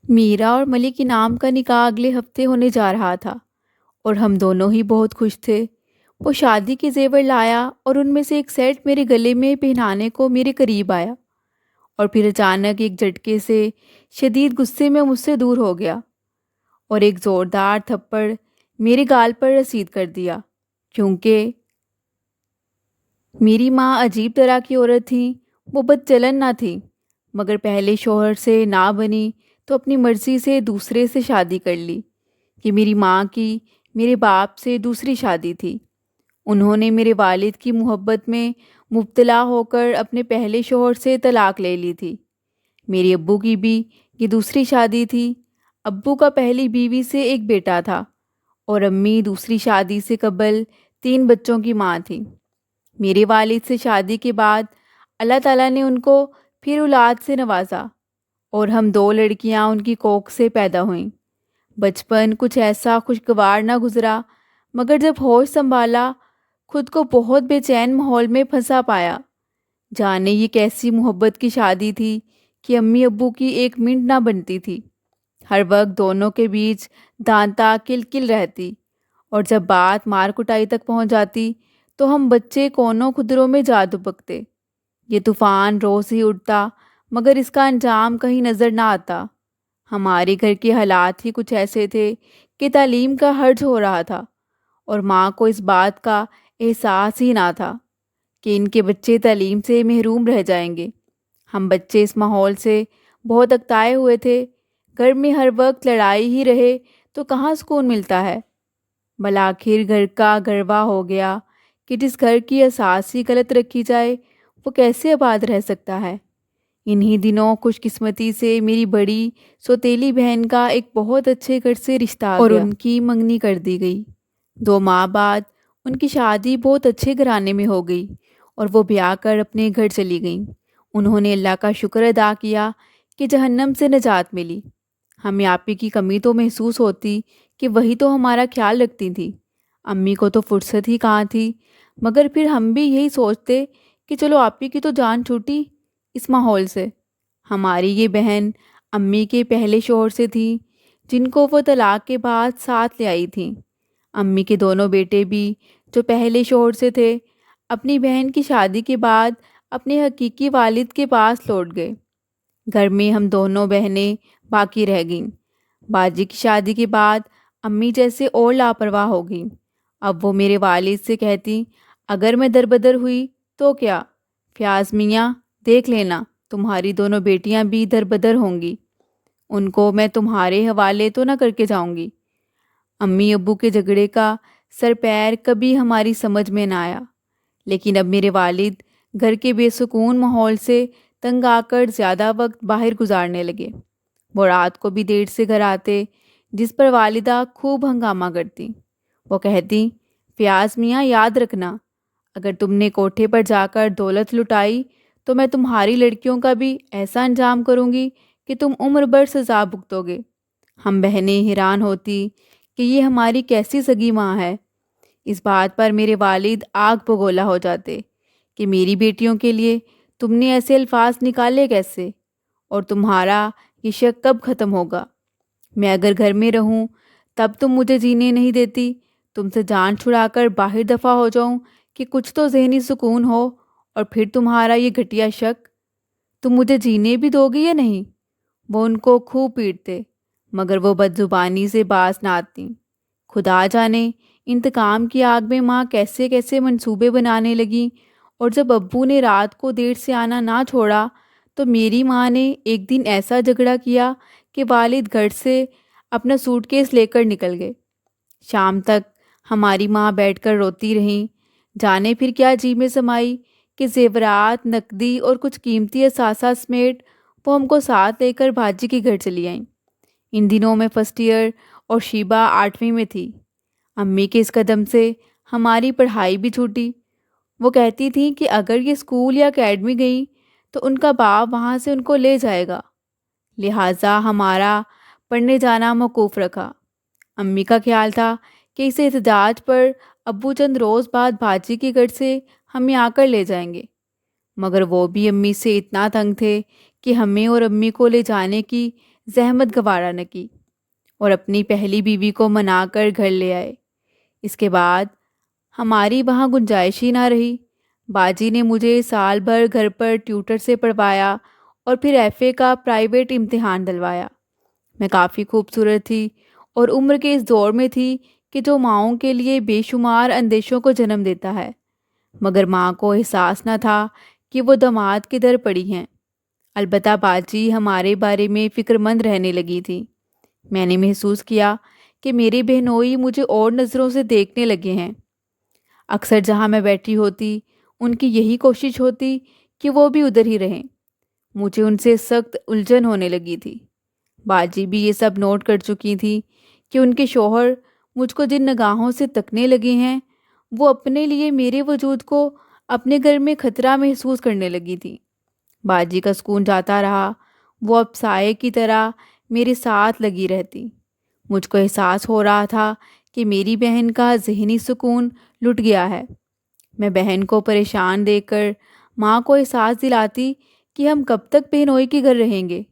میرا اور ملک انعام کا نکاح اگلے ہفتے ہونے جا رہا تھا اور ہم دونوں ہی بہت خوش تھے۔ وہ شادی کے زیور لایا اور ان میں سے ایک سیٹ میرے گلے میں پہنانے کو میرے قریب آیا، اور پھر اچانک ایک جھٹکے سے شدید غصے میں مجھ سے دور ہو گیا اور ایک زوردار تھپڑ میرے گال پر رسید کر دیا۔ کیونکہ میری ماں عجیب طرح کی عورت تھی۔ وہ بد چلن نہ تھی، مگر پہلے شوہر سے نہ بنی تو اپنی مرضی سے دوسرے سے شادی کر لی۔ کہ میری ماں کی میرے باپ سے دوسری شادی تھی۔ انہوں نے میرے والد کی محبت میں مبتلا ہو کر اپنے پہلے شوہر سے طلاق لے لی تھی۔ میرے ابو کی بھی یہ دوسری شادی تھی۔ ابو کا پہلی بیوی سے ایک بیٹا تھا اور امی دوسری شادی سے قبل 3 بچوں کی ماں تھی۔ میرے والد سے شادی کے بعد اللہ تعالیٰ نے ان کو پھر اولاد سے نوازا اور ہم 2 لڑکیاں ان کی کوکھ سے پیدا ہوئیں۔ بچپن کچھ ایسا خوشگوار نہ گزرا، مگر جب ہوش سنبھالا خود کو بہت بے چین ماحول میں پھنسا پایا۔ جانے یہ کیسی محبت کی شادی تھی کہ امی ابو کی ایک منٹ نہ بنتی تھی۔ ہر وقت دونوں کے بیچ دانتا کل کل رہتی، اور جب بات مار کٹائی تک پہنچ جاتی تو ہم بچے کونوں خدروں میں جا دبکتے۔ یہ طوفان روز ہی اٹھتا، مگر اس کا انجام کہیں نظر نہ آتا۔ ہمارے گھر کے حالات ہی کچھ ایسے تھے کہ تعلیم کا حرج ہو رہا تھا، اور ماں کو اس بات کا احساس ہی نہ تھا کہ ان کے بچے تعلیم سے محروم رہ جائیں گے۔ ہم بچے اس ماحول سے بہت اکتائے ہوئے تھے۔ گھر میں ہر وقت لڑائی ہی رہے تو کہاں سکون ملتا ہے؟ بالآخر گھر کا گروا ہو گیا کہ جس گھر کی اساس ہی غلط رکھی جائے وہ کیسے آباد رہ سکتا ہے؟ انہی دنوں خوش قسمتی سے میری بڑی سوتیلی بہن کا ایک بہت اچھے گھر سے رشتہ آ گیا اور ان کی منگنی کر دی گئی۔ 2 ماہ بعد ان کی شادی بہت اچھے گھرانے میں ہو گئی اور وہ بیاہ کر اپنے گھر چلی گئیں۔ انہوں نے اللہ کا شکر ادا کیا کہ جہنم سے نجات ملی۔ ہمیں آپی کی کمی تو محسوس ہوتی کہ وہی تو ہمارا خیال رکھتی تھی۔ امی کو تو فرصت ہی کہاں تھی، مگر پھر ہم بھی یہی سوچتے کہ چلو آپی کی تو جان چھوٹی اس ماحول سے۔ ہماری یہ بہن امی کے پہلے شوہر سے تھی، جن کو وہ طلاق کے بعد ساتھ لے آئی تھیں۔ امی کے دونوں بیٹے بھی جو پہلے شوہر سے تھے، اپنی بہن کی شادی کے بعد اپنے حقیقی والد کے پاس لوٹ گئے۔ گھر میں ہم دونوں بہنیں باقی رہ گئیں۔ باجی کی شادی کے بعد امی جیسے اور لاپرواہ ہو گئیں۔ اب وہ میرے والد سے کہتی، اگر میں دربدر ہوئی تو کیا، فیاض میاں دیکھ لینا تمہاری دونوں بیٹیاں بھی دربدر ہوں گی، ان کو میں تمہارے حوالے تو نہ کر کے جاؤں گی۔ امی ابو کے جھگڑے کا سر پیر کبھی ہماری سمجھ میں نہ آیا، لیکن اب میرے والد گھر کے بے سکون ماحول سے تنگ آ کر زیادہ وقت باہر گزارنے لگے۔ وہ رات کو بھی دیر سے گھر آتے، جس پر والدہ خوب ہنگامہ کرتی۔ وہ کہتی، فیاض میاں یاد رکھنا، اگر تم نے کوٹھے پر جا کر دولت لٹائی تو میں تمہاری لڑکیوں کا بھی ایسا انجام کروں گی کہ تم عمر بھر سزا بھگتو گے۔ ہم بہنیں حیران ہوتی کہ یہ ہماری کیسی سگی ماں ہے۔ اس بات پر میرے والد آگ بگولا ہو جاتے کہ میری بیٹیوں کے لیے تم نے ایسے الفاظ نکالے کیسے، اور تمہارا یہ شک کب ختم ہوگا؟ میں اگر گھر میں رہوں تب تم مجھے جینے نہیں دیتی، تم سے جان چھڑا کر باہر دفع ہو جاؤں کہ کچھ تو ذہنی سکون ہو، اور پھر تمہارا یہ گھٹیا شک، تم مجھے جینے بھی دو گی یا نہیں؟ وہ ان کو خوب پیٹتے، مگر وہ بد زبانی سے باز نہ آتی۔ خدا جانے انتقام کی آگ میں ماں کیسے کیسے منصوبے بنانے لگی، اور جب ابو نے رات کو دیر سے آنا نہ چھوڑا تو میری ماں نے ایک دن ایسا جھگڑا کیا کہ والد گھر سے اپنا سوٹ کیس لے کر نکل گئے۔ شام تک ہماری ماں بیٹھ کر روتی رہیں، جانے پھر کیا جی میں سمائی کہ زیورات، نقدی اور کچھ قیمتی اثاثہ سمیت وہ ہم کو ساتھ لے کر باجی کے گھر چلی آئیں۔ ان دنوں میں فرسٹ ایئر اور شیبہ 8ویں میں تھی۔ امی کے اس قدم سے ہماری پڑھائی بھی چھوٹی۔ وہ کہتی تھیں کہ اگر یہ اسکول یا اکیڈمی گئی تو ان کا باپ وہاں سے ان کو لے جائے گا، لہٰذا ہمارا پڑھنے جانا موقوف رکھا۔ امی کا خیال تھا کہ اس احتجاج پر ابو چند روز بعد باجی کے گھر سے ہمیں آ کر لے جائیں گے، مگر وہ بھی امی سے اتنا تنگ تھے کہ ہمیں اور امی کو لے جانے کی زحمت گوارا نہ کی اور اپنی پہلی بیوی کو منا کر گھر لے آئے۔ اس کے بعد ہماری وہاں گنجائش ہی نہ رہی۔ باجی نے مجھے سال بھر گھر پر ٹیوٹر سے پڑھوایا اور پھر ایف اے کا پرائیویٹ امتحان دلوایا۔ میں کافی خوبصورت تھی اور عمر کے اس دور میں تھی کہ جو ماؤں کے لیے بے شمار اندیشوں کو جنم دیتا ہے، مگر ماں کو احساس نہ تھا کہ وہ داماد کدھر پڑی ہیں۔ البتہ باجی ہمارے بارے میں فکر مند رہنے لگی تھی۔ میں نے محسوس کیا کہ میرے بہنوئی مجھے اور نظروں سے دیکھنے لگے ہیں۔ اکثر جہاں میں بیٹھی ہوتی ان کی یہی کوشش ہوتی کہ وہ بھی ادھر ہی رہیں۔ مجھے ان سے سخت الجھن ہونے لگی تھی۔ باجی بھی یہ سب نوٹ کر چکی تھی کہ ان کے شوہر مجھ کو جن نگاہوں سے تکنے لگے ہیں، وہ اپنے لیے میرے وجود کو اپنے گھر میں خطرہ محسوس کرنے لگی تھی۔ باجی کا سکون جاتا رہا، وہ اب سائے کی طرح میرے ساتھ لگی رہتی۔ مجھ کو احساس ہو رہا تھا کہ میری بہن کا ذہنی سکون لٹ گیا ہے۔ میں بہن کو پریشان دیکھ کر ماں کو احساس دلاتی کہ ہم کب تک بہنوئی کے گھر رہیں گے۔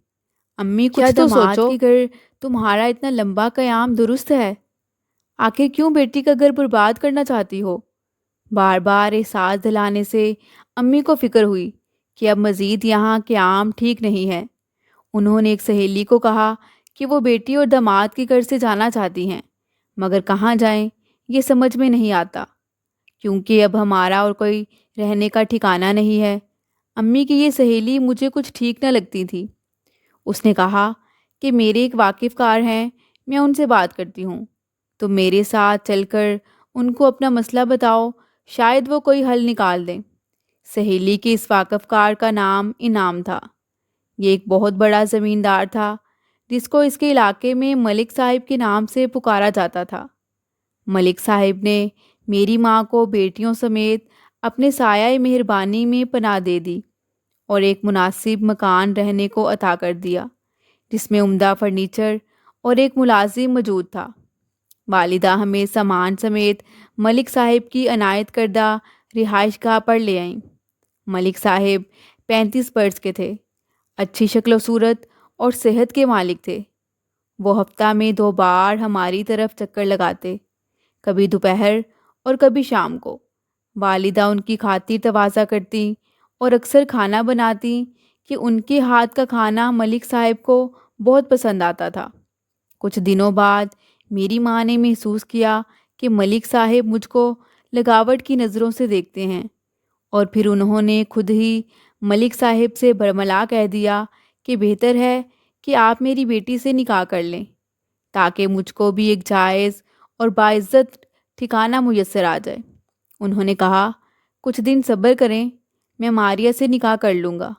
امی کچھ تو سوچو، کے گھر تمہارا اتنا لمبا قیام درست ہے، آخر کیوں بیٹی کا گھر برباد کرنا چاہتی ہو؟ بار بار احساس دلانے سے امی کو فکر ہوئی کہ اب مزید یہاں قیام ٹھیک نہیں ہے۔ انہوں نے ایک سہیلی کو کہا کہ وہ بیٹی اور داماد کے گھر سے جانا چاہتی ہیں، مگر کہاں جائیں یہ سمجھ میں نہیں آتا، کیونکہ اب ہمارا اور کوئی رہنے کا ٹھکانہ نہیں ہے۔ امی کی یہ سہیلی مجھے کچھ ٹھیک نہ لگتی تھی۔ اس نے کہا کہ میرے ایک واقف کار ہیں، میں ان سے بات کرتی ہوں، تم میرے ساتھ چل کر ان کو اپنا مسئلہ بتاؤ، شاید وہ کوئی حل نکال دیں۔ سہیلی کے اس واقف کار کا نام انعام تھا۔ یہ ایک بہت بڑا زمیندار تھا جس کو اس کے علاقے میں ملک صاحب کے نام سے پکارا جاتا تھا۔ ملک صاحب نے میری ماں کو بیٹیوں سمیت اپنے سایہ مہربانی میں پناہ دے دی اور ایک مناسب مکان رہنے کو عطا کر دیا، جس میں عمدہ فرنیچر اور ایک ملازم موجود تھا۔ والدہ ہمیں سامان سمیت ملک صاحب کی عنایت کردہ رہائش گاہ پر لے آئیں۔ ملک صاحب 35 برس کے تھے، اچھی شکل و صورت اور صحت کے مالک تھے۔ وہ ہفتہ میں 2 بار ہماری طرف چکر لگاتے، کبھی دوپہر اور کبھی شام کو۔ والدہ ان کی خاطر تواضع کرتی اور اکثر کھانا بناتی کہ ان کے ہاتھ کا کھانا ملک صاحب کو بہت پسند آتا تھا۔ کچھ دنوں بعد میری ماں نے محسوس کیا کہ ملک صاحب مجھ کو لگاوٹ کی نظروں سے دیکھتے ہیں، اور پھر انہوں نے خود ہی ملک صاحب سے برملا کہہ دیا کہ بہتر ہے کہ آپ میری بیٹی سے نکاح کر لیں، تاکہ مجھ کو بھی ایک جائز اور باعزت ٹھکانہ میسر آ جائے۔ انہوں نے کہا، کچھ دن صبر کریں، میں ماریہ سے نکاح کر لوں گا،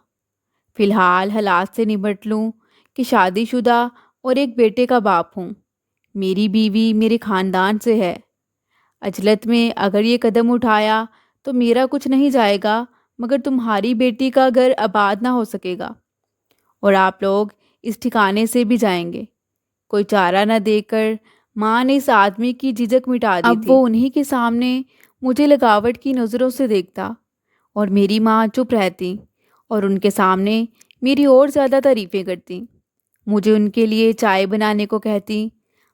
فی الحال حالات سے نمٹ لوں کہ شادی شدہ اور ایک بیٹے کا باپ ہوں۔ میری بیوی میرے خاندان سے ہے۔ عجلت میں اگر یہ قدم اٹھایا تو میرا کچھ نہیں جائے گا، مگر تمہاری بیٹی کا گھر آباد نہ ہو سکے گا، اور آپ لوگ اس ٹھکانے سے بھی جائیں گے۔ کوئی چارہ نہ دیکھ کر ماں نے اس آدمی کی جھجک مٹا دی تھی۔ اب وہ انہی کے سامنے مجھے لگاوٹ کی نظروں سے دیکھتا اور میری ماں چپ رہتی اور ان کے سامنے میری اور زیادہ تعریفیں کرتی۔ مجھے ان کے لیے چائے بنانے کو کہتی۔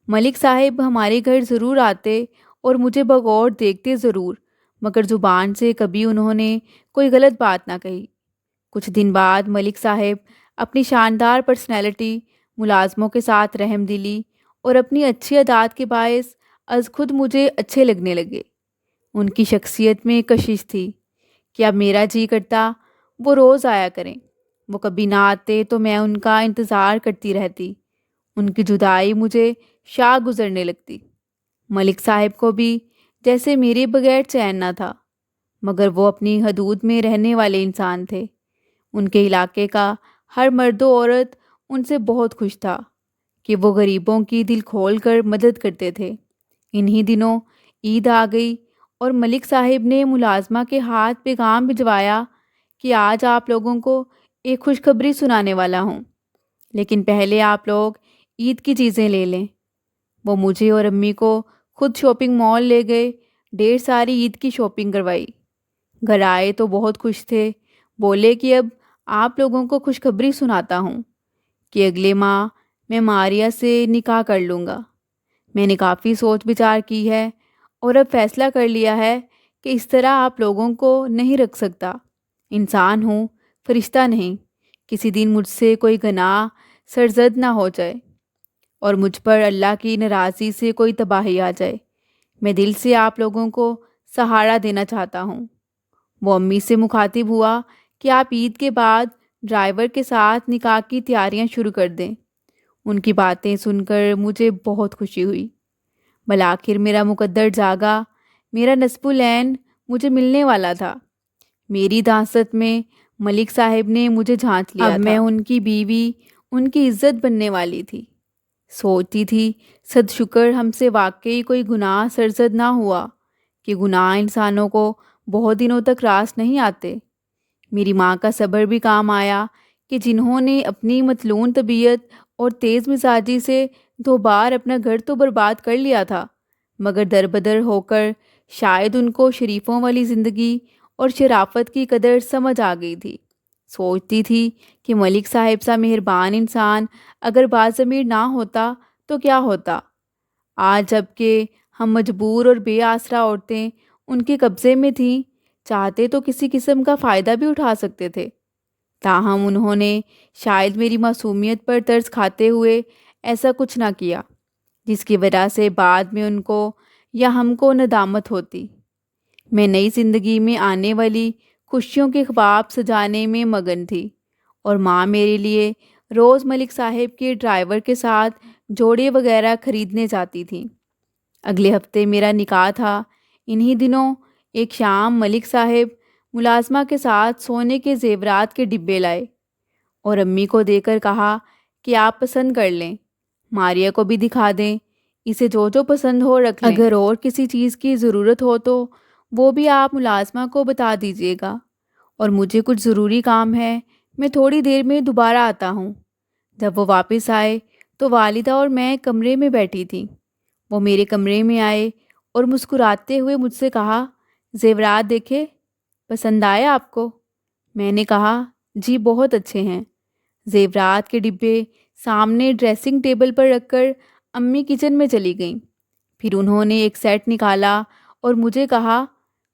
ملک صاحب ہمارے گھر ضرور آتے اور مجھے بغور دیکھتے ضرور، مگر زبان سے کبھی انہوں نے کوئی غلط بات نہ کہی۔ کچھ دن بعد ملک صاحب اپنی شاندار پرسنالٹی، ملازموں کے ساتھ رحم دلی اور اپنی اچھی عادات کے باعث از خود مجھے اچھے لگنے لگے۔ ان کی شخصیت میں کشش تھی کہ اب میرا جی کرتا وہ روز آیا کریں۔ وہ کبھی نہ آتے تو میں ان کا انتظار کرتی رہتی۔ ان کی جدائی مجھے شاہ گزرنے لگتی۔ ملک صاحب کو بھی جیسے میرے بغیر چین نہ تھا، مگر وہ اپنی حدود میں رہنے والے انسان تھے۔ ان کے علاقے کا ہر مرد و عورت ان سے بہت خوش تھا کہ وہ غریبوں کی دل کھول کر مدد کرتے تھے۔ انہی دنوں عید آ گئی اور ملک صاحب نے ملازمہ کے ہاتھ پیغام بھجوایا کہ آج آپ لوگوں کو ایک خوشخبری سنانے والا ہوں، لیکن پہلے آپ لوگ عید کی چیزیں لے لیں۔ وہ مجھے اور امی کو خود شاپنگ مال لے گئے، ڈھیر ساری عید کی شاپنگ کروائی۔ گھر آئے تو بہت خوش تھے، بولے کہ اب آپ لوگوں کو خوشخبری سناتا ہوں کہ اگلے ماہ میں ماریہ سے نکاح کر لوں گا۔ میں نے کافی سوچ بچار کی ہے اور اب فیصلہ کر لیا ہے کہ اس طرح آپ لوگوں کو نہیں رکھ سکتا۔ انسان ہوں، فرشتہ نہیں۔ کسی دن مجھ سے کوئی گناہ سرزد نہ ہو جائے اور مجھ پر اللہ کی ناراضی سے کوئی تباہی آ جائے۔ میں دل سے آپ لوگوں کو سہارا دینا چاہتا ہوں۔ وہ امی سے مخاطب ہوا کہ آپ عید کے بعد ڈرائیور کے ساتھ نکاح کی تیاریاں شروع کر دیں۔ ان کی باتیں سن کر مجھے بہت خوشی ہوئی۔ بالآخر میرا مقدر جاگا، میرا نصب العین مجھے ملنے والا تھا۔ میری داست میں ملک صاحب نے مجھے جھانچ لیا تھا۔ اب میں ان کی بیوی، ان کی عزت بننے والی تھی۔ سوچتی تھی صد شکر ہم سے واقعی کوئی گناہ سرزد نہ ہوا، کہ گناہ انسانوں کو بہت دنوں تک راس نہیں آتے۔ میری ماں کا صبر بھی کام آیا کہ جنہوں نے اپنی متلون طبیعت اور تیز مزاجی سے 2 بار اپنا گھر تو برباد کر لیا تھا، مگر دربدر ہو کر شاید ان کو شریفوں والی زندگی اور شرافت کی قدر سمجھ آ گئی تھی۔ سوچتی تھی کہ ملک صاحب سا مہربان انسان اگر باضمیر نہ ہوتا تو کیا ہوتا۔ آج جب کہ ہم مجبور اور بے آسرا عورتیں ان کے قبضے میں تھیں، چاہتے تو کسی قسم کا فائدہ بھی اٹھا سکتے تھے۔ تاہم انہوں نے شاید میری معصومیت پر ترس کھاتے ہوئے ایسا کچھ نہ کیا، جس کی وجہ سے بعد میں ان کو یا ہم کو ندامت ہوتی۔ میں نئی زندگی میں آنے والی خوشیوں کے خواب سجانے میں مگن تھی، اور ماں میرے لیے روز ملک صاحب کے ڈرائیور کے ساتھ جوڑے وغیرہ خریدنے جاتی تھیں۔ اگلے ہفتے میرا نکاح تھا۔ انہی دنوں ایک شام ملک صاحب ملازمہ کے ساتھ سونے کے زیورات کے ڈبے لائے اور امی کو دے کر کہا کہ آپ پسند کر لیں، ماریہ کو بھی دکھا دیں، اسے جو جو پسند ہو رکھ لیں۔ اگر اور کسی چیز کی ضرورت ہو تو وہ بھی آپ ملازمہ کو بتا دیجیے گا، اور مجھے کچھ ضروری کام ہے، میں تھوڑی دیر میں دوبارہ آتا ہوں۔ جب وہ واپس آئے تو والدہ اور میں کمرے میں بیٹھی تھیں۔ وہ میرے کمرے میں آئے اور مسکراتے ہوئے مجھ سے کہا، زیورات دیکھے، پسند آئے آپ کو؟ میں نے کہا، جی بہت اچھے ہیں۔ زیورات کے ڈبے سامنے ڈریسنگ ٹیبل پر رکھ کر امی کچن میں چلی گئیں۔ پھر انہوں نے ایک سیٹ نکالا اور مجھے کہا،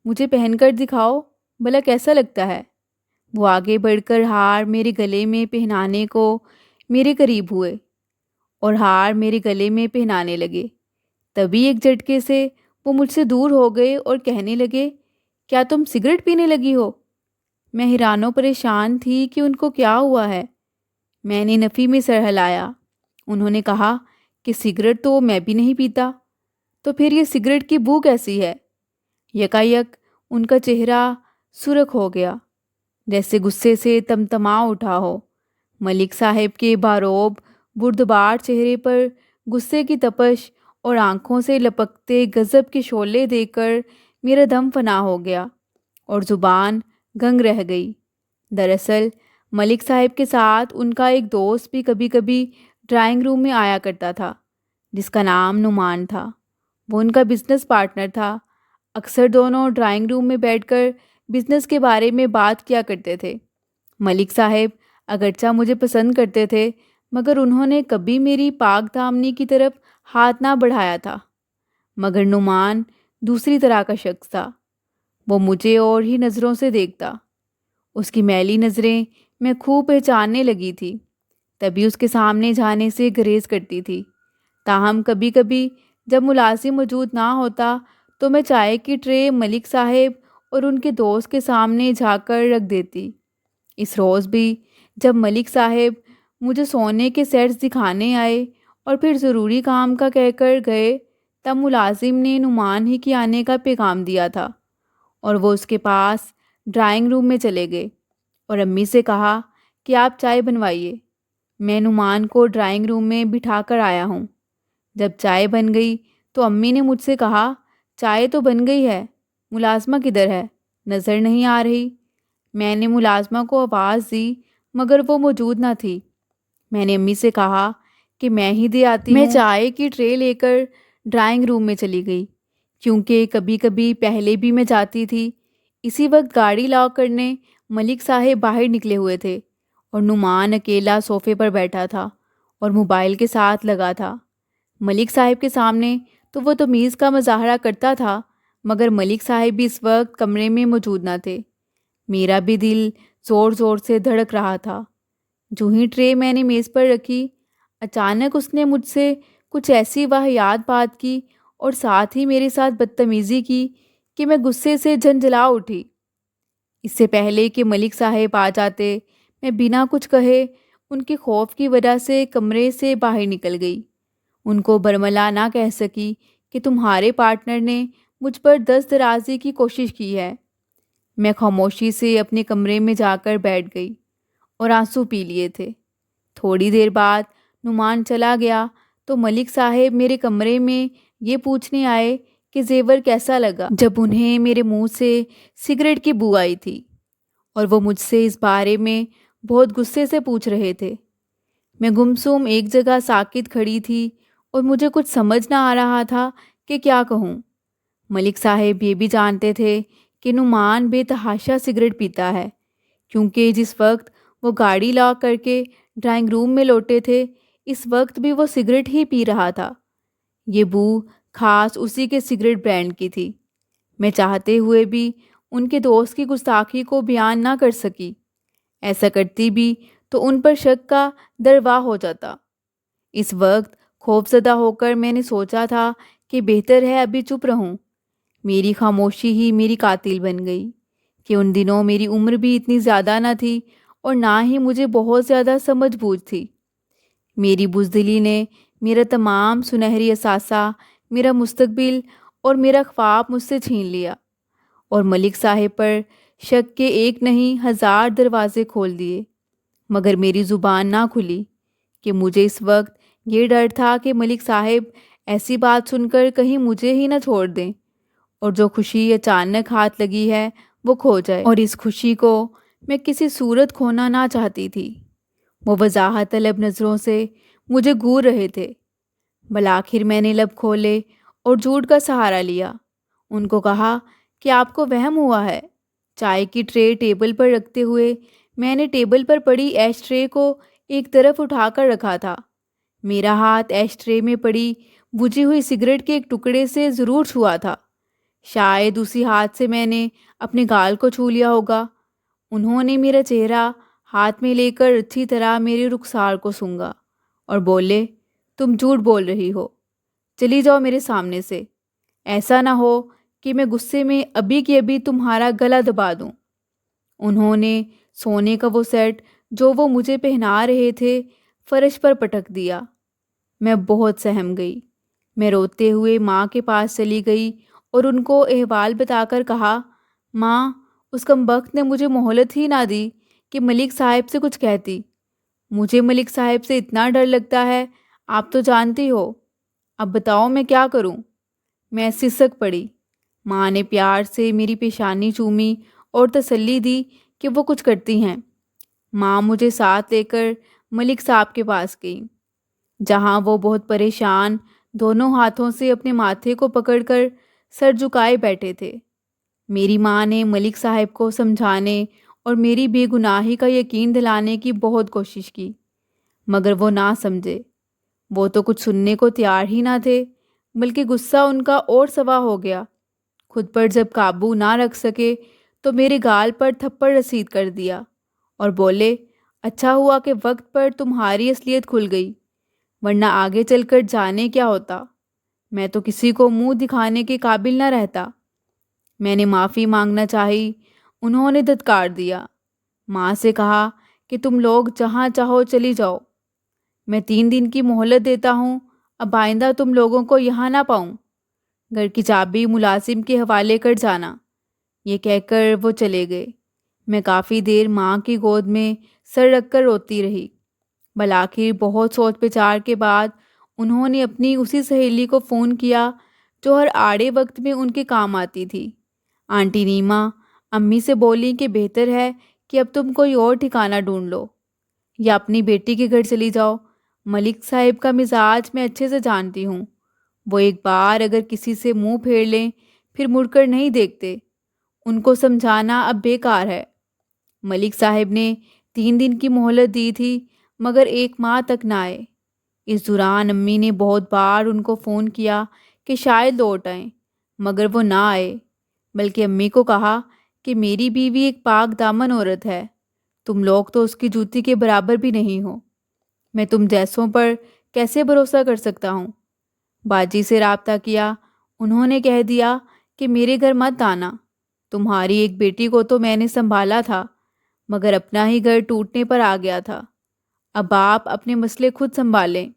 مجھے پہن کر دکھاؤ بھلا کیسا لگتا ہے۔ وہ آگے بڑھ کر ہار میرے گلے میں پہنانے کو میرے قریب ہوئے اور ہار میرے گلے میں پہنانے لگے۔ تبھی ایک جھٹکے سے وہ مجھ سے دور ہو گئے اور کہنے لگے، کیا تم سگریٹ پینے لگی ہو؟ میں حیران و پریشان تھی کہ ان کو کیا ہوا ہے۔ میں نے نفی میں سر ہلایا۔ انہوں نے کہا کہ سگریٹ تو میں بھی نہیں پیتا، تو پھر یہ سگریٹ کی بو کیسی ہے؟ یکایک ان کا چہرہ سرخ ہو گیا، جیسے غصے سے تمتما اٹھا ہو۔ ملک صاحب کے باروب بردبار چہرے پر غصے کی تپش اور آنکھوں سے لپکتے غضب کے شعلے دیکھ کر میرا دم فنا ہو گیا اور زبان گنگ رہ گئی۔ دراصل ملک صاحب کے ساتھ ان کا ایک دوست بھی کبھی کبھی ڈرائنگ روم میں آیا کرتا تھا، جس کا نام نعمان تھا۔ وہ ان کا بزنس پارٹنر تھا۔ اکثر دونوں ڈرائنگ روم میں بیٹھ کر بزنس کے بارے میں بات کیا کرتے تھے۔ ملک صاحب اگرچہ مجھے پسند کرتے تھے، مگر انہوں نے کبھی میری پاک دامنی کی طرف ہاتھ نہ بڑھایا تھا۔ مگر نعمان دوسری طرح کا شخص تھا۔ وہ مجھے اور ہی نظروں سے دیکھتا۔ اس کی میلی نظریں میں خوب پہچاننے لگی تھی، تبھی اس کے سامنے جانے سے گریز کرتی تھی۔ تاہم کبھی کبھی جب ملازم موجود نہ ہوتا تو میں چائے کی ٹرے ملک صاحب اور ان کے دوست کے سامنے جا کر رکھ دیتی۔ اس روز بھی جب ملک صاحب مجھے سونے کے سیٹس دکھانے آئے اور پھر ضروری کام کا کہہ کر گئے، تب ملازم نے نعمان ہی کے آنے کا پیغام دیا تھا اور وہ اس کے پاس ڈرائنگ روم میں چلے گئے اور امی سے کہا کہ آپ چائے بنوائیے، میں نعمان کو ڈرائنگ روم میں بٹھا کر آیا ہوں۔ جب چائے بن گئی تو امی نے مجھ سے کہا، چائے تو بن گئی ہے، ملازمہ کدھر ہے؟ نظر نہیں آ رہی۔ میں نے ملازمہ کو آواز دی مگر وہ موجود نہ تھی۔ میں نے امی سے کہا کہ میں ہی دے آتی ہوں۔ میں چائے کی ٹرے لے کر ڈرائنگ روم میں چلی گئی، کیونکہ کبھی کبھی پہلے بھی میں جاتی تھی۔ اسی وقت گاڑی لاک کرنے ملک صاحب باہر نکلے ہوئے تھے اور نعمان اکیلا صوفے پر بیٹھا تھا اور موبائل کے ساتھ لگا تھا۔ ملک صاحب کے سامنے تو وہ تمیز کا مظاہرہ کرتا تھا، مگر ملک صاحب بھی اس وقت کمرے میں موجود نہ تھے۔ میرا بھی دل زور زور سے دھڑک رہا تھا۔ جو ہی ٹرے میں نے میز پر رکھی، اچانک اس نے مجھ سے کچھ ایسی واہیات بات کی اور ساتھ ہی میرے ساتھ بدتمیزی کی کہ میں غصے سے جھنجھلا اٹھی۔ اس سے پہلے کہ ملک صاحب آ جاتے، میں بنا کچھ کہے ان کے خوف کی وجہ سے کمرے سے باہر نکل گئی۔ ان کو برملا نہ کہہ سکی کہ تمہارے پارٹنر نے مجھ پر دست درازی کی کوشش کی ہے۔ میں خاموشی سے اپنے کمرے میں جا کر بیٹھ گئی اور آنسو پی لیے تھے۔ تھوڑی دیر بعد نعمان چلا گیا تو ملک صاحب میرے کمرے میں یہ پوچھنے آئے کہ زیور کیسا لگا، جب انہیں میرے منہ سے سگریٹ کی بو آئی تھی، اور وہ مجھ سے اس بارے میں بہت غصے سے پوچھ رہے تھے۔ میں گمسم ایک جگہ ساکت کھڑی تھی اور مجھے کچھ سمجھ نہ آ رہا تھا کہ کیا کہوں۔ ملک صاحب یہ بھی جانتے تھے کہ نعمان بے تحاشا سگریٹ پیتا ہے، کیونکہ جس وقت وہ گاڑی لاک کر کے ڈرائنگ روم میں لوٹے تھے، اس وقت بھی وہ سگریٹ ہی پی رہا تھا۔ یہ بو خاص اسی کے سگریٹ برانڈ کی تھی۔ میں چاہتے ہوئے بھی ان کے دوست کی گستاخی کو بیان نہ کر سکی۔ ایسا کرتی بھی تو ان پر شک کا دروا ہو جاتا۔ اس وقت خوفزدہ ہو کر میں نے سوچا تھا کہ بہتر ہے ابھی چپ رہوں۔ میری خاموشی ہی میری قاتل بن گئی کہ ان دنوں میری عمر بھی اتنی زیادہ نہ تھی اور نہ ہی مجھے بہت زیادہ سمجھ بوجھ تھی۔ میری بزدلی نے میرا تمام سنہری اثاثہ، میرا مستقبل اور میرا خواب مجھ سے چھین لیا، اور ملک صاحب پر شک کے ایک نہیں 1000 دروازے کھول دیے، مگر میری زبان نہ کھلی کہ مجھے اس وقت یہ ڈر تھا کہ ملک صاحب ایسی بات سن کر کہیں مجھے ہی نہ چھوڑ دیں، اور جو خوشی اچانک ہاتھ لگی ہے وہ کھو جائے، اور اس خوشی کو میں کسی صورت کھونا نہ چاہتی تھی۔ وہ وضاحت طلب نظروں سے مجھے گور رہے تھے۔ بالآخر میں نے لب کھولے اور جھوٹ کا سہارا لیا۔ ان کو کہا کہ آپ کو وہم ہوا ہے۔ چائے کی ٹرے ٹیبل پر رکھتے ہوئے میں نے ٹیبل پر پڑی ایش ٹرے کو ایک طرف اٹھا کر رکھا تھا۔ میرا ہاتھ ایش ٹرے میں پڑی بجھی ہوئی سگریٹ کے ایک ٹکڑے سے ضرور چھوا تھا۔ شاید اسی ہاتھ سے میں نے اپنے گال کو چھو لیا ہوگا۔ انہوں نے میرا چہرہ ہاتھ میں لے کر اچھی طرح میرے رخسار کو سونگھا اور بولے، تم جھوٹ بول رہی ہو، چلی جاؤ میرے سامنے سے، ایسا نہ ہو کہ میں غصے میں ابھی کی ابھی تمہارا گلا دبا دوں۔ انہوں نے سونے کا وہ سیٹ جو وہ مجھے پہنا رہے تھے فرش پر پٹک دیا۔ میں بہت سہم گئی۔ میں روتے ہوئے ماں کے پاس چلی گئی اور ان کو احوال بتا کر کہا، ماں، اس کمبخت نے مجھے مہلت ہی نہ دی کہ ملک صاحب سے کچھ کہتی۔ مجھے ملک صاحب سے اتنا ڈر لگتا ہے، آپ تو جانتی ہو۔ اب بتاؤ میں کیا کروں؟ میں سسک پڑی۔ ماں نے پیار سے میری پیشانی چومی اور تسلی دی کہ وہ کچھ کرتی ہیں۔ ماں مجھے ساتھ لے کر ملک صاحب کے پاس گئی، جہاں وہ بہت پریشان دونوں ہاتھوں سے اپنے ماتھے کو پکڑ کر سر جھکائے بیٹھے تھے۔ میری ماں نے ملک صاحب کو سمجھانے اور میری بے گناہی کا یقین دلانے کی بہت کوشش کی، مگر وہ نہ سمجھے۔ وہ تو کچھ سننے کو تیار ہی نہ تھے، بلکہ غصہ ان کا اور سوا ہو گیا۔ خود پر جب قابو نہ رکھ سکے تو میرے گال پر تھپڑ رسید کر دیا اور بولے، اچھا ہوا کہ وقت پر تمہاری اصلیت کھل گئی، ورنہ آگے چل کر جانے کیا ہوتا، میں تو کسی کو منہ دکھانے کے قابل نہ رہتا۔ میں نے معافی مانگنا چاہی، انہوں نے دھتکار دیا۔ ماں سے کہا کہ تم لوگ جہاں چاہو چلی جاؤ، میں 3 دن کی مہلت دیتا ہوں، اب آئندہ تم لوگوں کو یہاں نہ پاؤں، گھر کی چابی ملازم کے حوالے کر جانا۔ یہ کہہ کر وہ چلے گئے۔ میں کافی دیر ماں کی گود میں سر رکھ کر روتی رہی۔ بالآخر بہت سوچ بچار کے بعد انہوں نے اپنی اسی سہیلی کو فون کیا جو ہر آڑے وقت میں ان کے کام آتی تھی، آنٹی نیما۔ امی سے بولی کہ بہتر ہے کہ اب تم کوئی اور ٹھکانہ ڈھونڈ لو یا اپنی بیٹی کے گھر چلی جاؤ۔ ملک صاحب کا مزاج میں اچھے سے جانتی ہوں، وہ ایک بار اگر کسی سے منہ پھیر لیں پھر مڑ کر نہیں دیکھتے۔ ان کو سمجھانا اب بیکار ہے۔ ملک صاحب نے 3 دن کی مہلت دی تھی، مگر 1 ماہ تک نہ آئے۔ اس دوران امی نے بہت بار ان کو فون کیا کہ شاید لوٹ آئیں، مگر وہ نہ آئے، بلکہ امی کو کہا کہ میری بیوی ایک پاک دامن عورت ہے، تم لوگ تو اس کی جوتی کے برابر بھی نہیں ہو، میں تم جیسوں پر کیسے بھروسہ کر سکتا ہوں؟ باجی سے رابطہ کیا، انہوں نے کہہ دیا کہ میرے گھر مت آنا، تمہاری ایک بیٹی کو تو میں نے سنبھالا تھا، مگر اپنا ہی گھر ٹوٹنے پر آ گیا تھا، اب آپ اپنے مسئلے خود سنبھالیں۔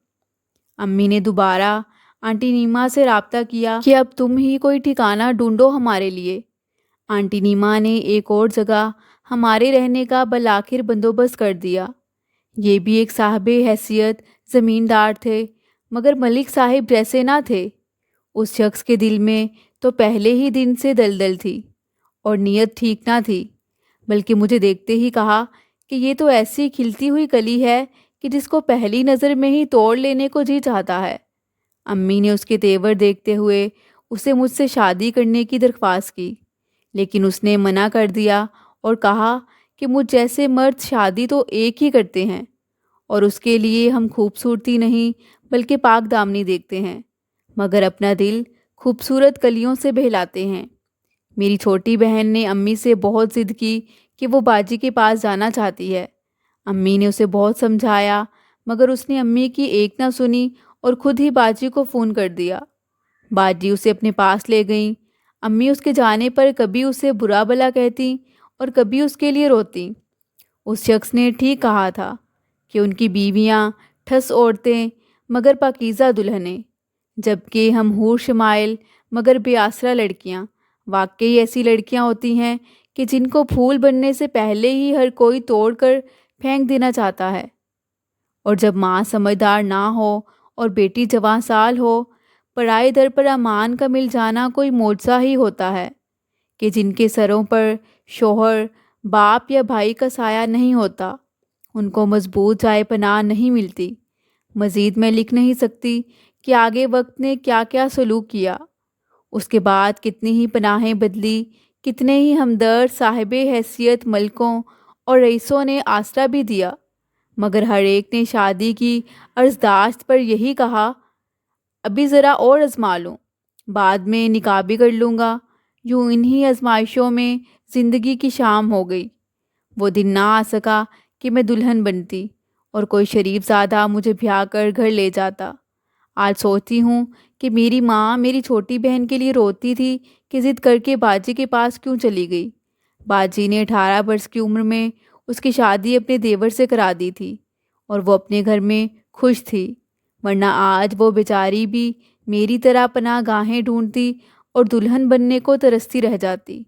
امی نے دوبارہ آنٹی نیما سے رابطہ کیا کہ اب تم ہی کوئی ٹھکانہ ڈھونڈو ہمارے لیے۔ آنٹی نیما نے ایک اور جگہ ہمارے رہنے کا بالآخر بندوبست کر دیا۔ یہ بھی ایک صاحب حیثیت زمیندار تھے، مگر ملک صاحب جیسے نہ تھے۔ اس شخص کے دل میں تو پہلے ہی دن سے دلدل تھی اور نیت ٹھیک نہ تھی، بلکہ مجھے دیکھتے ہی کہا کہ یہ تو ایسی کھلتی ہوئی کلی ہے کہ جس کو پہلی نظر میں ہی توڑ لینے کو جی چاہتا ہے۔ امی نے اس کے تیور دیکھتے ہوئے اسے مجھ سے شادی کرنے کی درخواست کی، لیکن اس نے منع کر دیا اور کہا کہ مجھ جیسے مرد شادی تو ایک ہی کرتے ہیں، اور اس کے لیے ہم خوبصورتی نہیں بلکہ پاک دامنی دیکھتے ہیں، مگر اپنا دل خوبصورت کلیوں سے بہلاتے ہیں۔ میری چھوٹی بہن نے امی سے بہت ضد کی کہ وہ باجی کے پاس جانا چاہتی ہے۔ امی نے اسے بہت سمجھایا، مگر اس نے امی کی ایک نہ سنی اور خود ہی باجی کو فون کر دیا۔ باجی اسے اپنے پاس لے گئیں۔ امی اس کے جانے پر کبھی اسے برا بھلا کہتی اور کبھی اس کے لیے روتی۔ اس شخص نے ٹھیک کہا تھا کہ ان کی بیویاں ٹھس عورتیں مگر پاکیزہ دلہنیں، جبکہ ہم حور شمائل مگر بے آسرا لڑکیاں واقعی ایسی لڑکیاں ہوتی ہیں کہ جن کو پھول بننے سے پہلے ہی ہر کوئی توڑ کر پھینک دینا چاہتا ہے، اور جب ماں سمجھدار نہ ہو اور بیٹی جوان سال ہو، پرائے در پر امان کا مل جانا کوئی معجزہ ہی ہوتا ہے کہ جن کے سروں پر شوہر، باپ یا بھائی کا سایہ نہیں ہوتا، ان کو مضبوط جائے پناہ نہیں ملتی۔ مزید میں لکھ نہیں سکتی کہ آگے وقت نے کیا کیا سلوک کیا۔ اس کے بعد کتنی ہی پناہیں بدلی، کتنے ہی ہمدرد صاحب حیثیت ملکوں اور رئیسوں نے آسرا بھی دیا، مگر ہر ایک نے شادی کی عرضداشت پر یہی کہا، ابھی ذرا اور آزما لوں، بعد میں نکاح بھی کر لوں گا۔ یوں انہی آزمائشوں میں زندگی کی شام ہو گئی۔ وہ دن نہ آ سکا کہ میں دلہن بنتی اور کوئی شریف زادہ مجھے بھیا کر گھر لے جاتا۔ آج سوچتی ہوں کہ میری ماں میری چھوٹی بہن کے لیے روتی تھی کہ ضد کر کے باجی کے پاس کیوں چلی گئی۔ باجی نے 18 برس کی عمر میں اس کی شادی اپنے دیور سے کرا دی تھی اور وہ اپنے گھر میں خوش تھی، ورنہ آج وہ بیچاری بھی میری طرح پناہ گاہیں ڈھونڈتی اور دلہن بننے کو ترستی رہ جاتی۔